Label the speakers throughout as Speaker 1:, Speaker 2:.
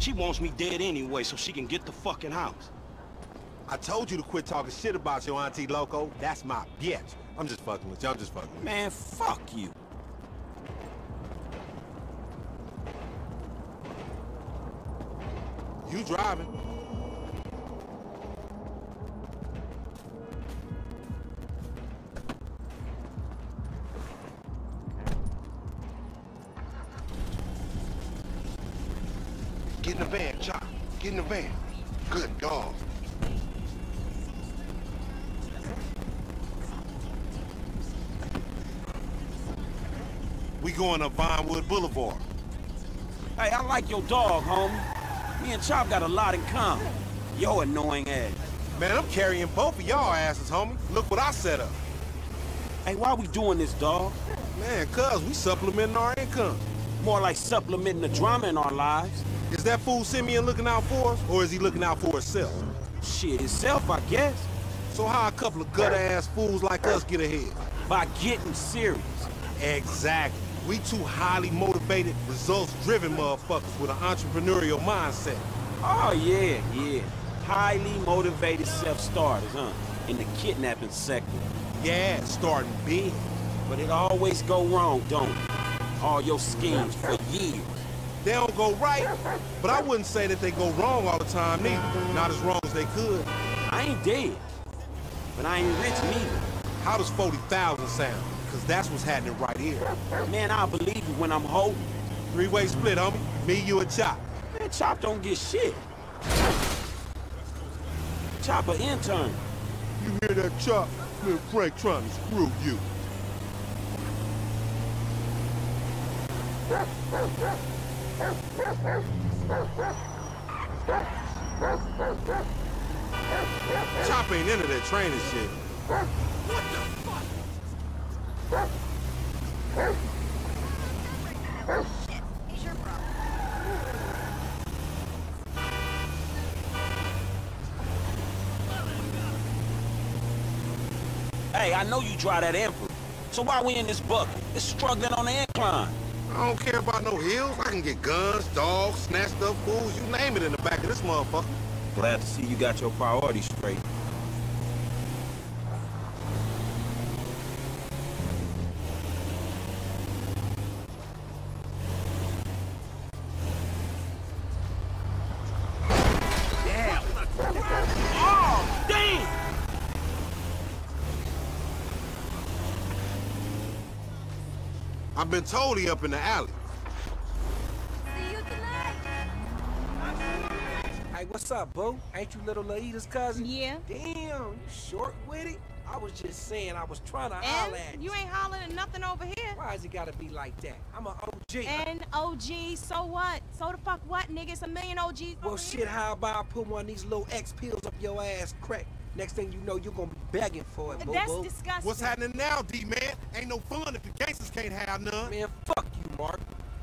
Speaker 1: She wants me dead anyway so she can get the fucking house.
Speaker 2: I told you to quit talking shit about your auntie Loco. That's my bitch. I'm just fucking with you. I'm just fucking with you.
Speaker 1: Man, fuck you.
Speaker 2: You driving.
Speaker 3: Get in the van, Chop. Get in the van. Good dog.
Speaker 2: We going up Vinewood Boulevard.
Speaker 1: Hey, I like your dog, homie. Me and Chop got a lot in common. Yo annoying ass.
Speaker 2: Man, I'm carrying both of y'all asses, homie. Look what I set up.
Speaker 1: Hey, why we doing this, dog?
Speaker 2: Man, cuz we supplementing our income.
Speaker 1: More like supplementing the drama in our lives.
Speaker 2: Is that fool Simeon looking out for us, or is he looking out for himself?
Speaker 1: Shit, itself, I guess.
Speaker 2: So how a couple of gutter-ass fools like us get ahead?
Speaker 1: By getting serious.
Speaker 2: Exactly. We two highly motivated, results-driven motherfuckers with an entrepreneurial mindset.
Speaker 1: Oh, yeah. Highly motivated self-starters, huh? In the kidnapping sector.
Speaker 2: Yeah, starting big.
Speaker 1: But it always go wrong, don't it? All your schemes for years.
Speaker 2: They don't go right, but I wouldn't say that they go wrong all the time neither. Not as wrong as they could.
Speaker 1: I ain't dead, but I ain't rich neither.
Speaker 2: How does 40,000 sound? Because that's what's happening right here.
Speaker 1: Man, I'll believe you when I'm holding.
Speaker 2: Three-way split, homie. Me, you, and Chop.
Speaker 1: Man, Chop don't get shit. Chop an intern.
Speaker 2: You hear that, Chop? Little Frank trying to screw you. Chop ain't into that training shit.
Speaker 1: What the fuck?
Speaker 4: Shit, it's your problem.
Speaker 1: Hey, I know you drive that Emperor. So why we in this bucket? It's struggling on the incline.
Speaker 2: I don't care about no hills. I can get guns, dogs, snatched up fools, you name it in the back of this motherfucker.
Speaker 1: Glad to see you got your priorities straight. Damn! Oh, damn!
Speaker 2: I've been told he up in the alley.
Speaker 4: See you tonight.
Speaker 5: Hey, what's up, boo? Ain't you little Laida's cousin?
Speaker 4: Yeah.
Speaker 5: Damn, you short with it? I was just saying, I was trying to holler at
Speaker 4: And you ain't hollering at nothing over here.
Speaker 5: Why has it gotta be like that? I'm an OG.
Speaker 4: And OG, so what? So the fuck what, nigga? It's a million OGs
Speaker 5: Well,
Speaker 4: over
Speaker 5: shit,
Speaker 4: here.
Speaker 5: how about I put one of these little X pills up your ass crack? Next thing you know, you're gonna be begging for it, boo-boo.
Speaker 4: That's disgusting.
Speaker 2: What's happening now, D-man? Ain't no fun if the gangsters can't have none.
Speaker 5: Man, fuck you, Mark.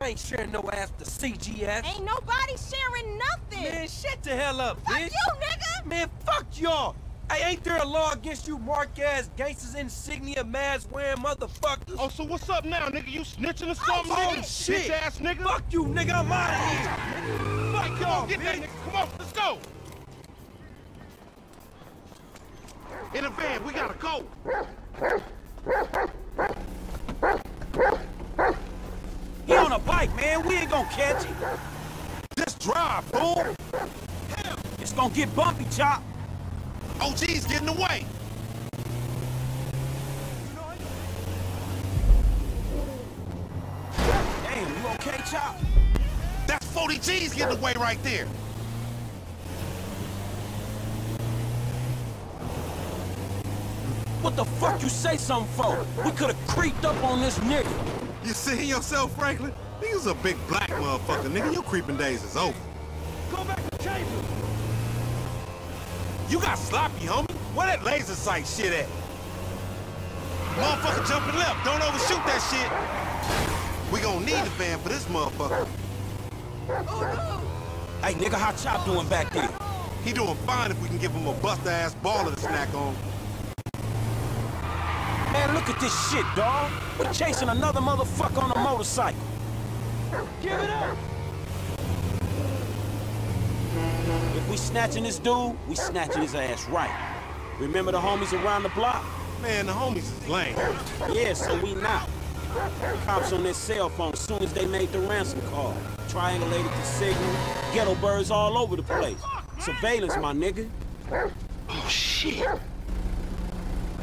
Speaker 5: I ain't sharing no ass to CGS.
Speaker 4: Ain't nobody sharing nothing.
Speaker 5: Man, shut the hell up,
Speaker 4: fuck
Speaker 5: bitch.
Speaker 4: you, nigga.
Speaker 5: Man, fuck y'all. Hey, ain't there a law against you mark-ass gangsters, insignia, mask-wearing motherfuckers?
Speaker 3: Oh, so what's up now, nigga? You snitching or
Speaker 4: Oh,
Speaker 3: something?
Speaker 5: Oh,
Speaker 3: nigga?
Speaker 5: shit.
Speaker 3: Bitch-ass nigga.
Speaker 5: Fuck you, nigga. I'm out of here.
Speaker 3: Fuck y'all. Get that
Speaker 5: bitch.
Speaker 3: nigga. Come on, let's go. In the van, we gotta go.
Speaker 1: He on a bike, man. We ain't gonna catch him.
Speaker 2: Just drive, fool.
Speaker 1: It's gonna get bumpy, Chop.
Speaker 2: OG's getting away.
Speaker 1: Damn, you okay, Chop?
Speaker 2: That's 40 G's getting away right there.
Speaker 1: What the fuck you say something for? We could've creeped up on this nigga.
Speaker 2: You seeing yourself, Franklin? Nigga's a big black motherfucker, nigga. Your creeping days is over.
Speaker 3: Go back to chamber.
Speaker 2: You got sloppy, homie. Where that laser sight shit at? Motherfucker jumping left. Don't overshoot that shit. We gonna need the van for this motherfucker.
Speaker 1: Hey, nigga, how Chop doing back there?
Speaker 2: He doing fine if we can give him a bust-ass baller to snack on.
Speaker 1: Man, look at this shit, dawg. We're chasing another motherfucker on a motorcycle.
Speaker 3: Give it up.
Speaker 1: If we snatching this dude, we snatching his ass right. Remember the homies around the block?
Speaker 2: Man, the homies is lame.
Speaker 1: Yeah, so we not. Cops on their cell phone as soon as they made the ransom call. Triangulated the signal. Ghetto birds all over the place. Surveillance, my nigga.
Speaker 3: Oh, shit.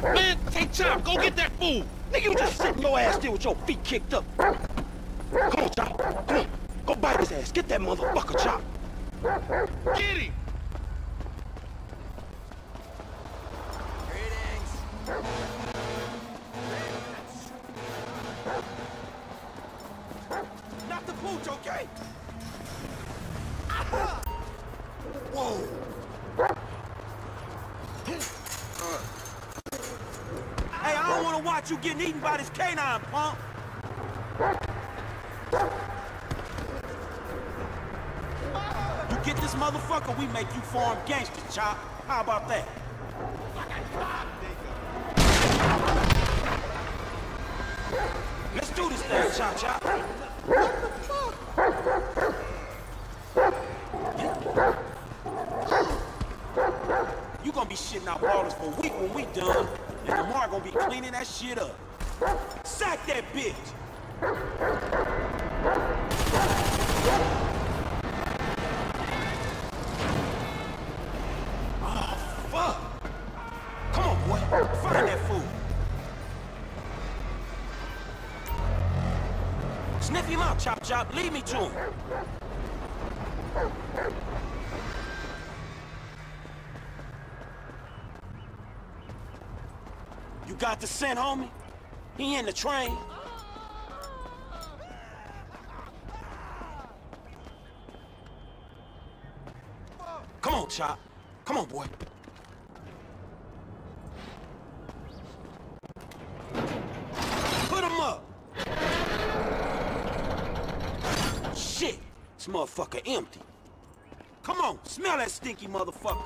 Speaker 3: Man, take time. Go get that fool. Nigga, you just sitting your ass there with your feet kicked up. Come on, Chop. Come on. Go bite his ass. Get that motherfucker, Chop. Get him.
Speaker 5: Not the pooch, okay?
Speaker 3: Whoa.
Speaker 1: Hey, I don't want to watch you getting eaten by this canine, punk. You get this motherfucker, we make you form gangster, Chop. How about that? Let's do this thing, Chop Chop. You gonna be shitting out ballers for a week when we done, and Lamar gonna be cleaning that shit up. Sack that bitch! Oh, fuck! Come on, boy. Find that fool. Sniff him out, Chop Chop. Lead me to him. You got the scent, homie? He in the train. Come on, Chop. Come on, boy. Put him up. Shit, this motherfucker empty. Come on, smell that stinky motherfucker.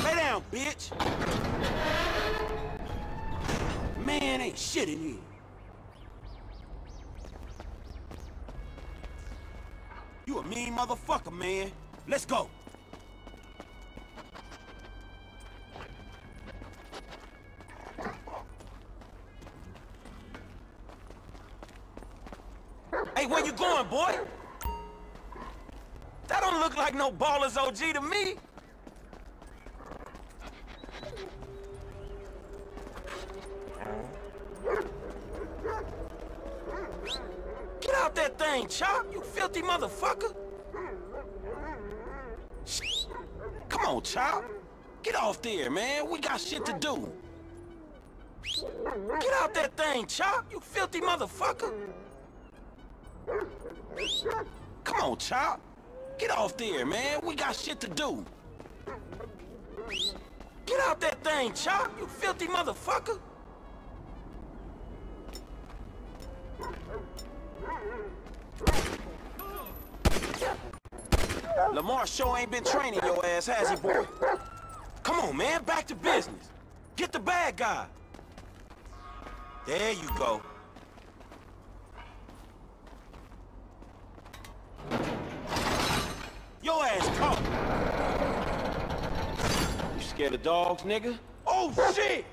Speaker 1: Lay down, bitch. Man, ain't shit in here. You a mean motherfucker, man. Let's go. Hey, where you going, boy? That don't look like no Baller's OG to me. Get out that thing, Chop, you filthy motherfucker. Come on, Chop. Get off there, man. We got shit to do. Get out that thing, Chop, you filthy motherfucker. Come on, Chop. Get off there, man. We got shit to do. Get out that thing, Chop, you filthy motherfucker. Lamar sure ain't been training your ass, has he, boy? Come on, man, back to business. Get the bad guy. There you go. Your ass caught. You scared of dogs, nigga?
Speaker 5: Oh, shit!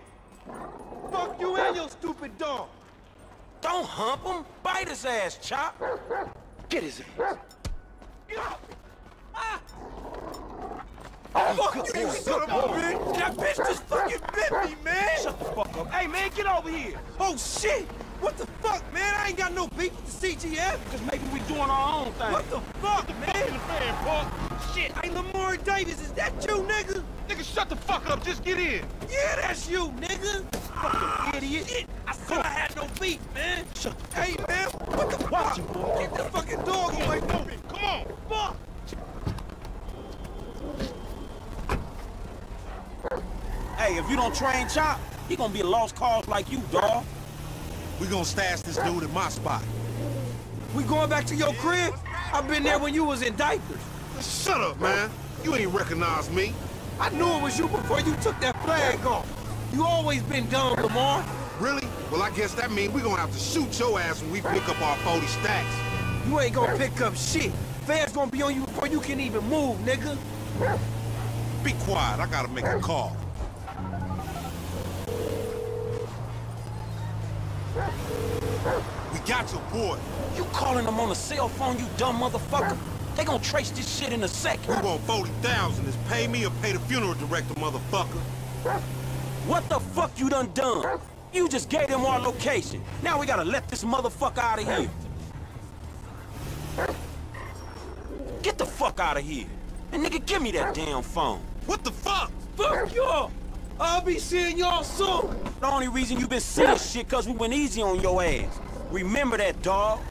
Speaker 5: Fuck you and your stupid dog.
Speaker 1: Don't hump him. Bite his ass, Chop.
Speaker 3: Get his ass.
Speaker 5: Ah! Fuck you, son of a bitch! That bitch just fucking bit me, man!
Speaker 1: Shut the fuck up.
Speaker 5: Hey, man, get over here! Oh, shit! What the fuck, man? I ain't got no beef with the CGF!
Speaker 1: Cause maybe we doing our own thing.
Speaker 5: What the fuck, man? Shit! Hey, Lamar Davis, is that you, nigga?
Speaker 3: Nigga, shut the fuck up. Just get in.
Speaker 5: Yeah, that's you, nigga! Fucking idiot! Shit. I said I had no beef, man!
Speaker 1: Shut the
Speaker 5: Hey, man, what the
Speaker 1: Watch
Speaker 5: fuck?
Speaker 1: him, boy.
Speaker 5: Get the fucking dog away from me!
Speaker 3: Come on.
Speaker 5: Fuck!
Speaker 1: Hey, if you don't train Chop, he gonna be a lost cause like you, dawg.
Speaker 2: We gonna stash this dude at my spot.
Speaker 5: We going back to your crib? I've been there when you was in diapers.
Speaker 2: Shut up, man. You ain't recognize me.
Speaker 5: I knew it was you before you took that flag off. You always been dumb, Lamar.
Speaker 2: Really? Well, I guess that means we're gonna have to shoot your ass when we pick up our 40 stacks.
Speaker 5: You ain't gonna pick up shit. Feds gonna be on you before you can even move, nigga.
Speaker 2: Be quiet, I gotta make a call. We got your boy.
Speaker 1: You calling them on a cell phone, you dumb motherfucker? They gonna trace this shit in a second.
Speaker 2: We want 40,000. Is pay me or pay the funeral director, motherfucker.
Speaker 1: What the fuck you done? You just gave them our location. Now we gotta let this motherfucker out of here. Get the fuck out of here. And nigga, give me that damn phone.
Speaker 2: What the fuck?
Speaker 5: Fuck y'all! I'll be seeing y'all soon!
Speaker 1: The only reason you been seeing shit cause we went easy on your ass. Remember that, dog.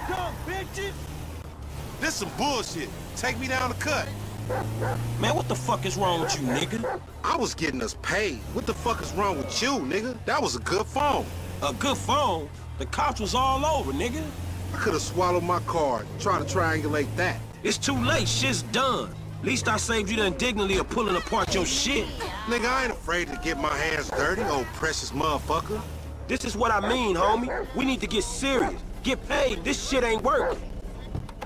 Speaker 5: Come, bitches!
Speaker 2: This some bullshit. Take me down the cut.
Speaker 1: Man, what the fuck is wrong with you, nigga?
Speaker 2: I was getting us paid. What the fuck is wrong with you, nigga? That was a good phone.
Speaker 1: A good phone? The cops was all over, nigga.
Speaker 2: I could have swallowed my card. Try to triangulate that.
Speaker 1: It's too late, shit's done. Least I saved you the indignity of pulling apart your shit.
Speaker 2: Nigga, I ain't afraid to get my hands dirty, old precious motherfucker.
Speaker 1: This is what I mean, homie. We need to get serious. Get paid. This shit ain't working.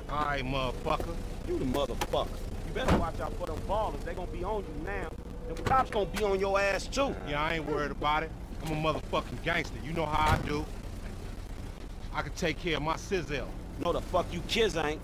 Speaker 2: All right, motherfucker.
Speaker 1: You the motherfucker. You better watch out for them ballers. They gonna be on you now. Them cops gonna be on your ass, too.
Speaker 2: Yeah, I ain't worried about it. I'm a motherfucking gangster. You know how I do. I can take care of my sizzle.
Speaker 1: No, the fuck you kids ain't.